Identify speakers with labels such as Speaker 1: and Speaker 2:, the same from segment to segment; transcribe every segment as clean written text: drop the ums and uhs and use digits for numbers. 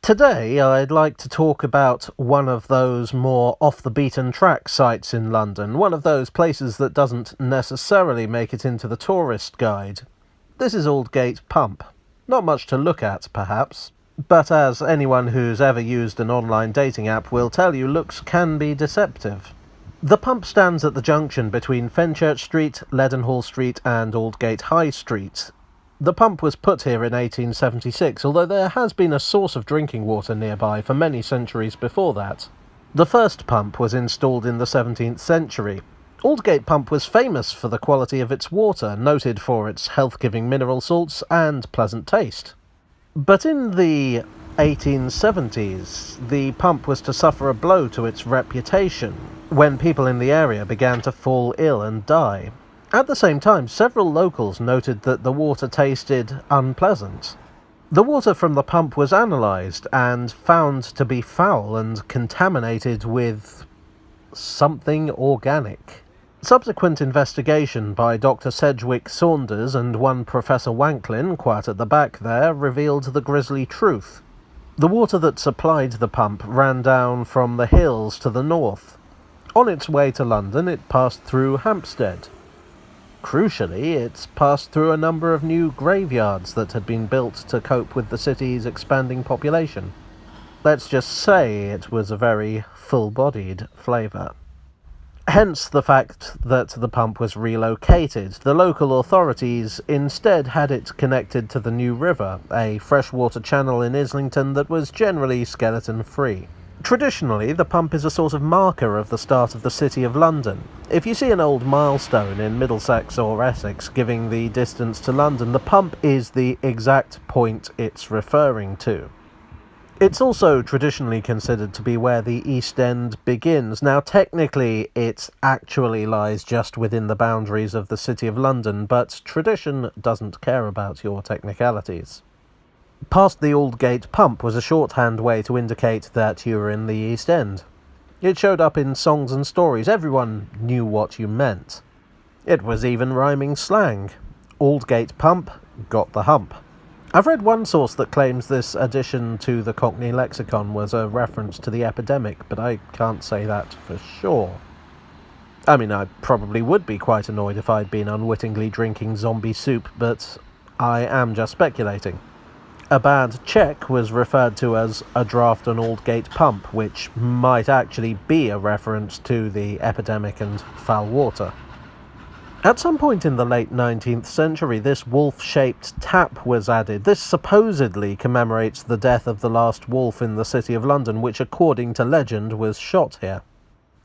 Speaker 1: Today I'd like to talk about one of those more off-the-beaten-track sites in London, one of those places that doesn't necessarily make it into the tourist guide. This is Aldgate Pump. Not much to look at, perhaps, but as anyone who's ever used an online dating app will tell you, looks can be deceptive. The pump stands at the junction between Fenchurch Street, Leadenhall Street and Aldgate High Street. The pump was put here in 1876, although there has been a source of drinking water nearby for many centuries before that. The first pump was installed in the 17th century. Aldgate Pump was famous for the quality of its water, noted for its health-giving mineral salts and pleasant taste. But in the 1870s, the pump was to suffer a blow to its reputation when people in the area began to fall ill and die. At the same time, several locals noted that the water tasted unpleasant. The water from the pump was analysed and found to be foul and contaminated with something organic. Subsequent investigation by Dr. Sedgwick Saunders and one Professor Wanklin, quiet at the back there, revealed the grisly truth. The water that supplied the pump ran down from the hills to the north. On its way to London, it passed through Hampstead. Crucially, it's passed through a number of new graveyards that had been built to cope with the city's expanding population. Let's just say it was a very full-bodied flavour. Hence the fact that the pump was relocated. The local authorities instead had it connected to the New River, a freshwater channel in Islington that was generally skeleton-free. Traditionally, the pump is a sort of marker of the start of the City of London. If you see an old milestone in Middlesex or Essex giving the distance to London, the pump is the exact point it's referring to. It's also traditionally considered to be where the East End begins. Now, technically, it actually lies just within the boundaries of the City of London, but tradition doesn't care about your technicalities. Past the Aldgate Pump was a shorthand way to indicate that you were in the East End. It showed up in songs and stories. Everyone knew what you meant. It was even rhyming slang. Aldgate Pump got the hump. I've read one source that claims this addition to the Cockney lexicon was a reference to the epidemic, but I can't say that for sure. I mean, I probably would be quite annoyed if I'd been unwittingly drinking zombie soup, but I am just speculating. A bad check was referred to as a draft on Aldgate Pump, which might actually be a reference to the epidemic and foul water. At some point in the late 19th century, this wolf-shaped tap was added. This supposedly commemorates the death of the last wolf in the City of London, which, according to legend, was shot here.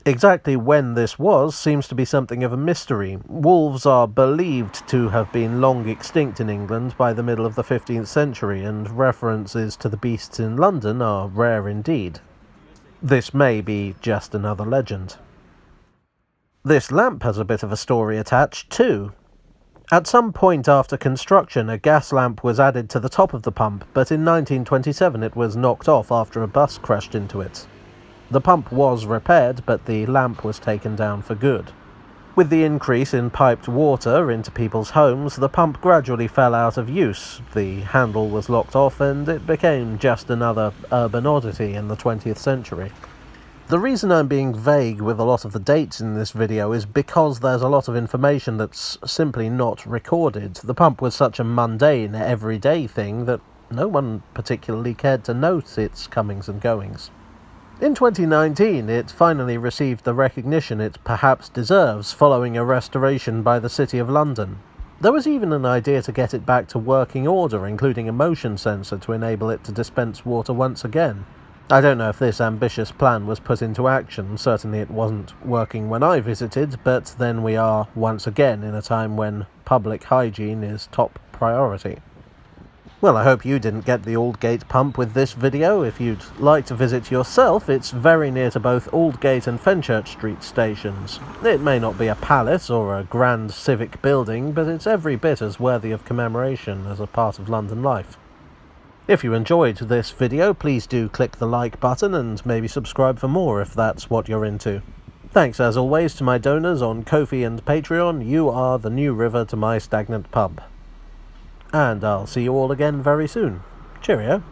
Speaker 1: Exactly when this was seems to be something of a mystery. Wolves are believed to have been long extinct in England by the middle of the 15th century, and references to the beasts in London are rare indeed. This may be just another legend. This lamp has a bit of a story attached too. At some point after construction, a gas lamp was added to the top of the pump, but in 1927 it was knocked off after a bus crashed into it. The pump was repaired, but the lamp was taken down for good. With the increase in piped water into people's homes, the pump gradually fell out of use. The handle was locked off and it became just another urban oddity in the 20th century. The reason I'm being vague with a lot of the dates in this video is because there's a lot of information that's simply not recorded. The pump was such a mundane, everyday thing that no one particularly cared to note its comings and goings. In 2019, it finally received the recognition it perhaps deserves following a restoration by the City of London. There was even an idea to get it back to working order, including a motion sensor to enable it to dispense water once again. I don't know if this ambitious plan was put into action. Certainly it wasn't working when I visited, but then we are once again in a time when public hygiene is top priority. Well, I hope you didn't get the Aldgate Pump with this video. If you'd like to visit yourself, it's very near to both Aldgate and Fenchurch Street stations. It may not be a palace or a grand civic building, but it's every bit as worthy of commemoration as a part of London life. If you enjoyed this video, please do click the like button and maybe subscribe for more if that's what you're into. Thanks as always to my donors on Ko-fi and Patreon. You are the new river to my stagnant pub. And I'll see you all again very soon. Cheerio.